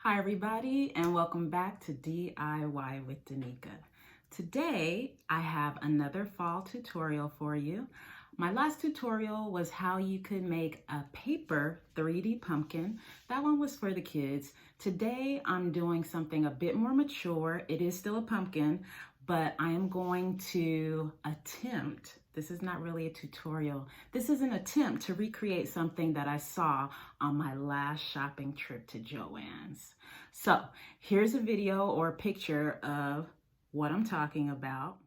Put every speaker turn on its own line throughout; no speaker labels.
Hi everybody, and welcome back to DIY with Danica. Today I have another fall tutorial for you. My last tutorial was how you could make a paper 3D pumpkin. That one was for the kids. Today I'm doing something a bit more mature. It is still a pumpkin, but I am going to attempt, this is not really a tutorial, this is an attempt to recreate something that I saw on my last shopping trip to Joann's. So here's a video or a picture of what I'm talking about.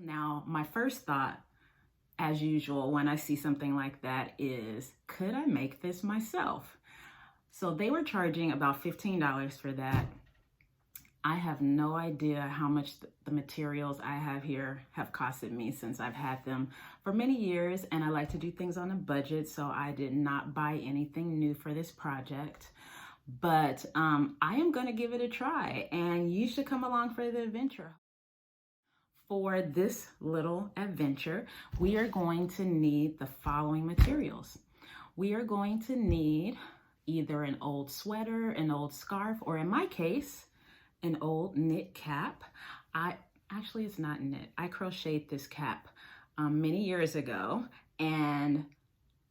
Now, my first thought, as usual, when I see something like that is, could I make this myself? So they were charging about $15 for that. I have no idea how much the materials I have here have costed me since I've had them for many years, and I like to do things on a budget, so I did not buy anything new for this project. But I am going to give it a try, and you should come along for the adventure. For this little adventure, we are going to need the following materials. We are going to need either an old sweater, an old scarf, or in my case, an old knit cap. Actually, it's not knit. I crocheted this cap many years ago, and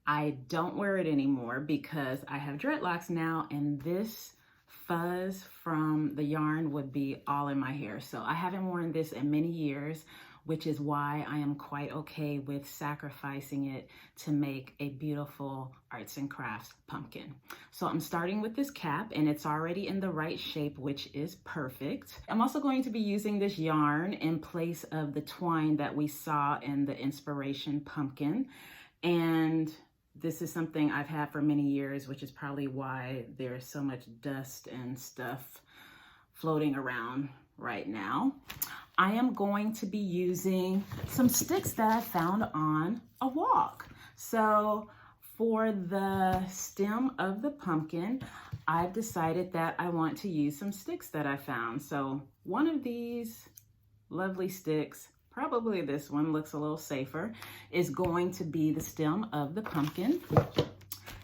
I don't wear it anymore because I have dreadlocks now, and this fuzz from the yarn would be all in my hair. So I haven't worn this in many years, which is why I am quite okay with sacrificing it to make a beautiful arts and crafts pumpkin. So I'm starting with this cap, and it's already in the right shape, which is perfect. I'm also going to be using this yarn in place of the twine that we saw in the inspiration pumpkin. And this is something I've had for many years, which is probably why there's so much dust and stuff floating around right now. I am going to be using some sticks that I found on a walk. So for the stem of the pumpkin, I've decided that I want to use some sticks that I found. So one of these lovely sticks, probably this one looks a little safer, is going to be the stem of the pumpkin.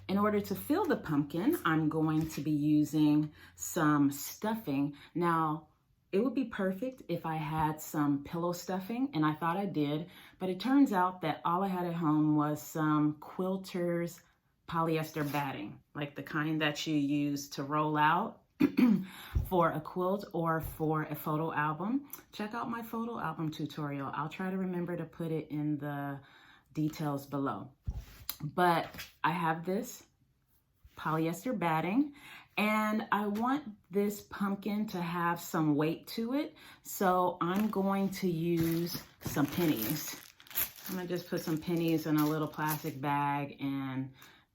In order to fill the pumpkin, I'm going to be using some stuffing. Now, it would be perfect if I had some pillow stuffing, and I thought I did, but it turns out that all I had at home was some quilter's polyester batting, like the kind that you use to roll out for a quilt or for a photo album. Check out my photo album tutorial. I'll try to remember to put it in the details below. But I have this polyester batting, and I want this pumpkin to have some weight to it. So I'm going to use some pennies. I'm gonna just put some pennies in a little plastic bag and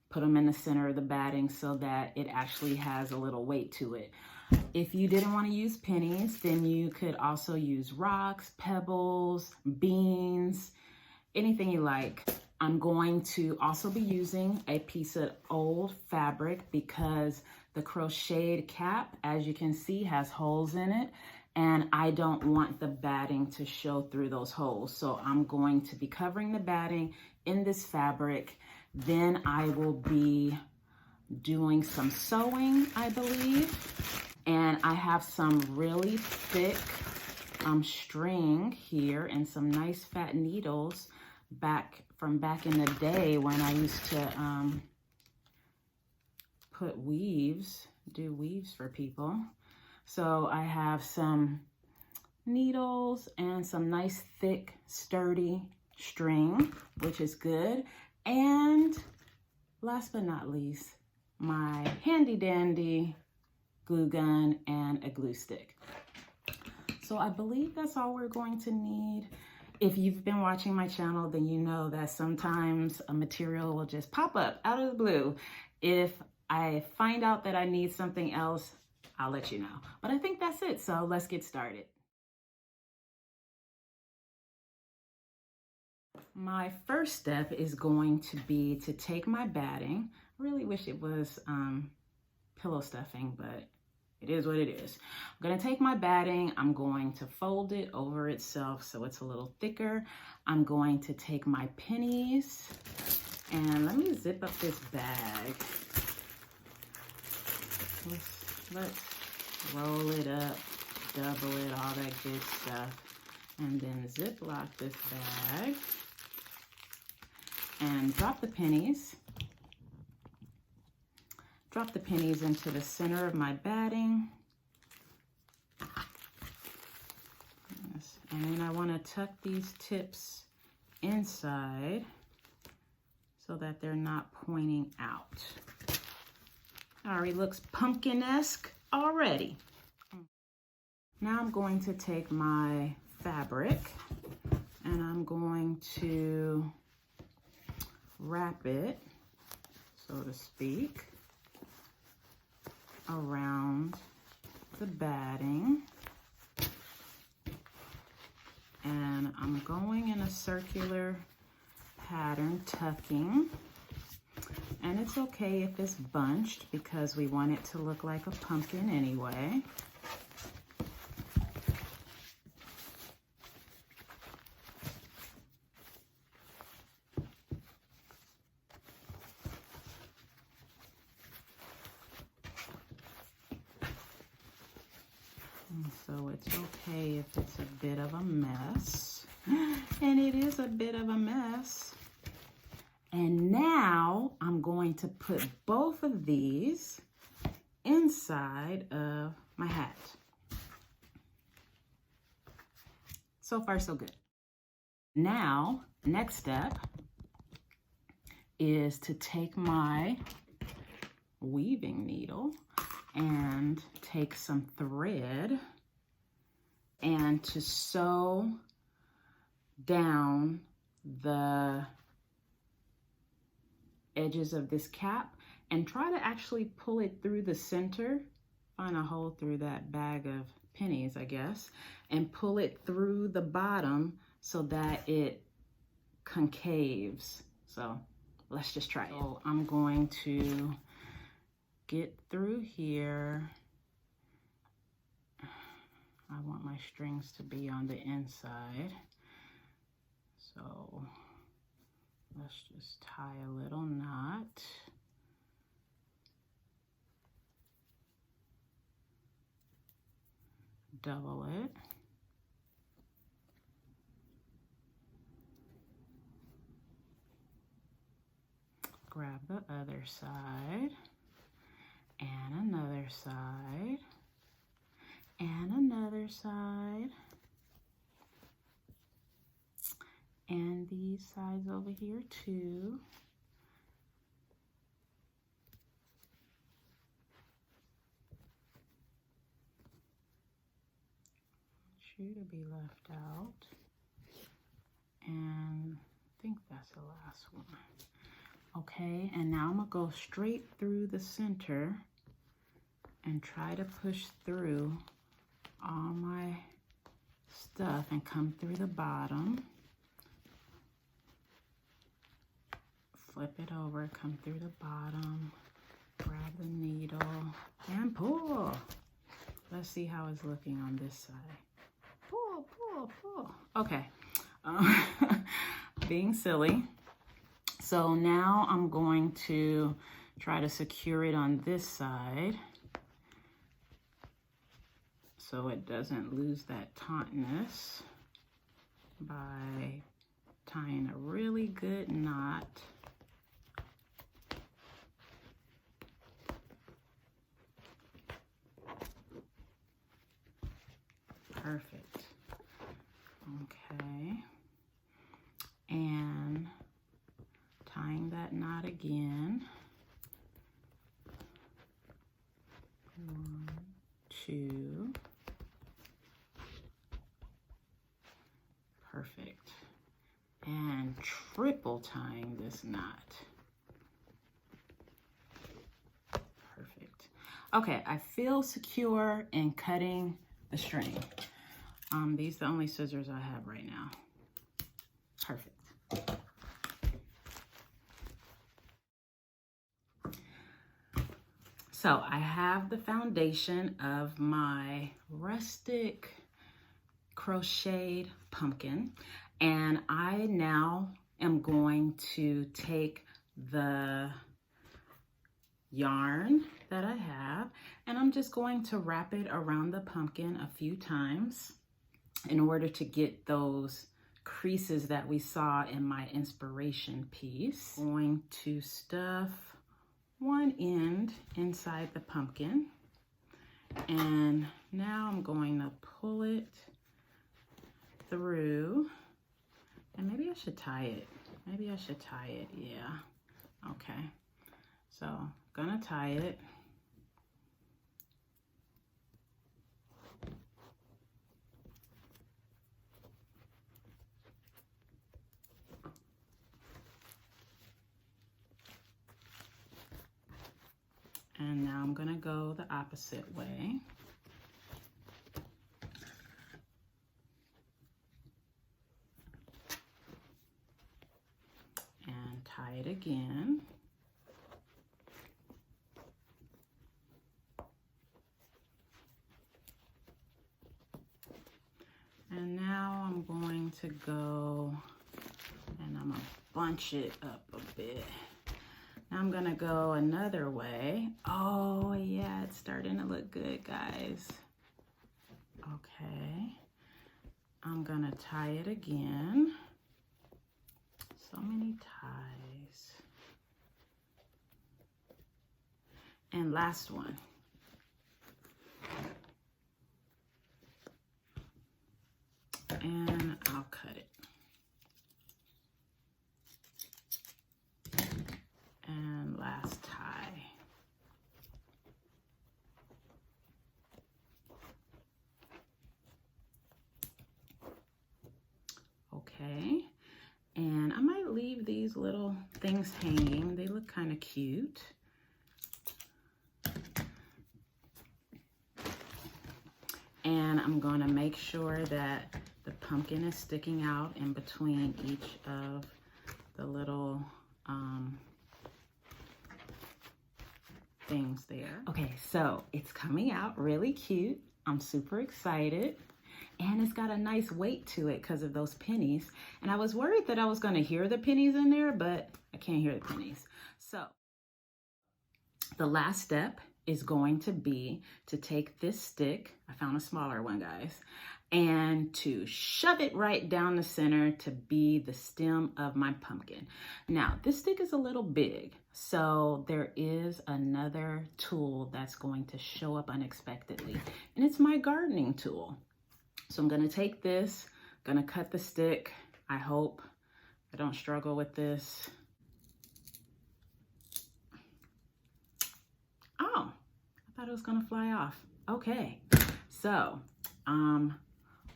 put them in the center of the batting so that it actually has a little weight to it. If you didn't want to use pennies, then you could also use rocks, pebbles, beans, anything you like. I'm going to also be using a piece of old fabric because the crocheted cap, as you can see, has holes in it, and I don't want the batting to show through those holes. So I'm going to be covering the batting in this fabric. Then I will be doing some sewing, I believe. And I have some really thick string here and some nice fat needles from back in the day when I used to do weaves for people. So I have some needles and some nice thick sturdy string, which is good. And last but not least, my handy dandy glue gun and a glue stick. So I believe that's all we're going to need. If you've been watching my channel, then you know that sometimes a material will just pop up out of the blue. If I find out that I need something else, I'll let you know. But I think that's it, so let's get started. My first step is going to be to take my batting. I really wish it was pillow stuffing, but it is what it is. I'm gonna take my batting, I'm going to fold it over itself so it's a little thicker. I'm going to take my pennies And let me zip up this bag. Let's roll it up, double it, all that good stuff. And then ziplock this bag. And drop the pennies. Drop the pennies into the center of my batting. Yes. And then I want to tuck these tips inside so that they're not pointing out. Already looks pumpkin-esque already. Now I'm going to take my fabric and I'm going to wrap it, so to speak, around the batting. And I'm going in a circular pattern, tucking. And it's okay if it's bunched because we want it to look like a pumpkin anyway. So it's okay if it's a bit of a mess. And it is a bit of a mess. And now I'm going to put both of these inside of my hat. So far, so good. Now, next step is to take my weaving needle and take some thread and to sew down the edges of this cap and try to actually pull it through the center, find a hole through that bag of pennies, I guess, and pull it through the bottom so that it concaves. So let's just try it. So I'm going to get through here. I want my strings to be on the inside. So let's just tie a little knot. Double it. Grab the other side. And another side, and another side, and these sides over here too. You to be left out, and I think that's the last one. Okay, and now I'm gonna go straight through the center and try to push through all my stuff and come through the bottom. Flip it over, come through the bottom, grab the needle, and pull. Let's see how it's looking on this side. Pull, pull, pull. Okay, being silly. So now I'm going to try to secure it on this side so it doesn't lose that tautness by tying a really good knot. Perfect. Okay. And tying that knot again. 1, 2. Perfect. And triple tying this knot. Perfect. Okay, I feel secure in cutting the string. These are the only scissors I have right now. Perfect. So I have the foundation of my rustic crocheted pumpkin, and I now am going to take the yarn that I have, and I'm just going to wrap it around the pumpkin a few times in order to get those creases that we saw in my inspiration piece. I'm going to stuff one end inside the pumpkin, and now I'm going to pull it through, and maybe I should tie it. Maybe I should tie it, yeah. Okay, so I'm gonna tie it. And now I'm gonna go the opposite way. And tie it again. And now I'm going to go, and I'm gonna bunch it up a bit. Now I'm gonna go another way. Oh yeah, it's starting to look good, guys. Okay, I'm gonna tie it again. So many ties. And last one. And I'll cut it. And last tie. Okay, and I might leave these little things hanging. They look kind of cute. And I'm gonna make sure that the pumpkin is sticking out in between each of the little things there. Okay, so it's coming out really cute. I'm super excited. And it's got a nice weight to it because of those pennies. And I was worried that I was gonna hear the pennies in there, but I can't hear the pennies. So the last step is going to be to take this stick, I found a smaller one, guys, and to shove it right down the center to be the stem of my pumpkin. Now, this stick is a little big, so there is another tool that's going to show up unexpectedly, and it's my gardening tool. So I'm gonna take this, gonna cut the stick. I hope I don't struggle with this. Oh, I thought it was gonna fly off. Okay, so,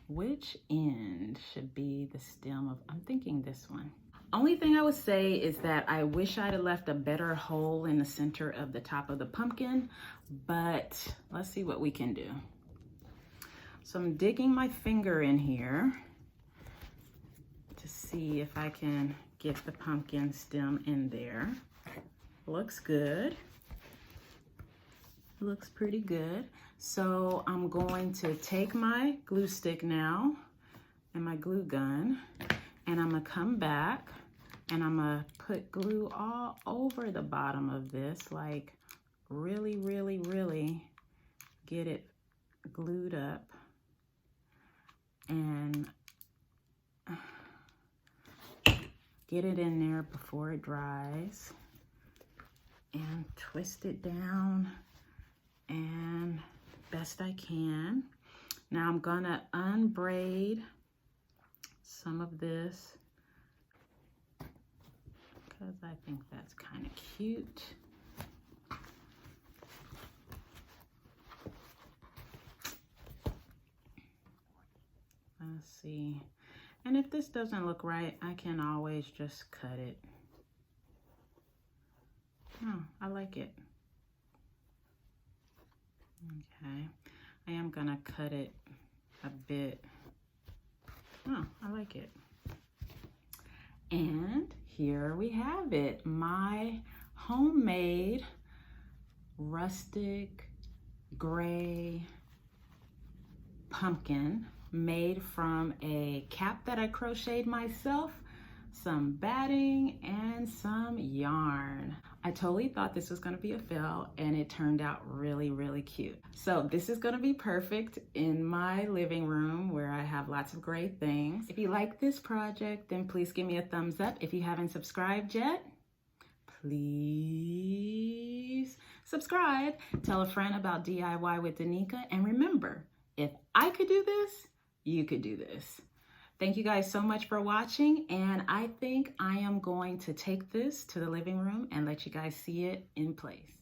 which end should be the stem of, I'm thinking this one. Only thing I would say is that I wish I'd have left a better hole in the center of the top of the pumpkin, but let's see what we can do. So I'm digging my finger in here to see if I can get the pumpkin stem in there. Looks good. Looks pretty good. So I'm going to take my glue stick now and my glue gun, and I'm gonna come back and I'm gonna put glue all over the bottom of this, like really, really, really get it glued up. And get it in there before it dries and twist it down and best I can. Now I'm gonna unbraid some of this because I think that's kind of cute. Let's see. And if this doesn't look right, I can always just cut it. Oh, I like it. Okay. I am gonna cut it a bit. Oh, I like it. And here we have it. My homemade rustic gray pumpkin made from a cap that I crocheted myself. some batting, and some yarn. I totally thought this was gonna be a fail, and it turned out really, really cute. So this is gonna be perfect in my living room where I have lots of great things. If you like this project, then please give me a thumbs up. If you haven't subscribed yet, please subscribe. Tell a friend about DIY with Danica, and remember, if I could do this, you could do this. Thank you guys so much for watching, and I think I am going to take this to the living room and let you guys see it in place.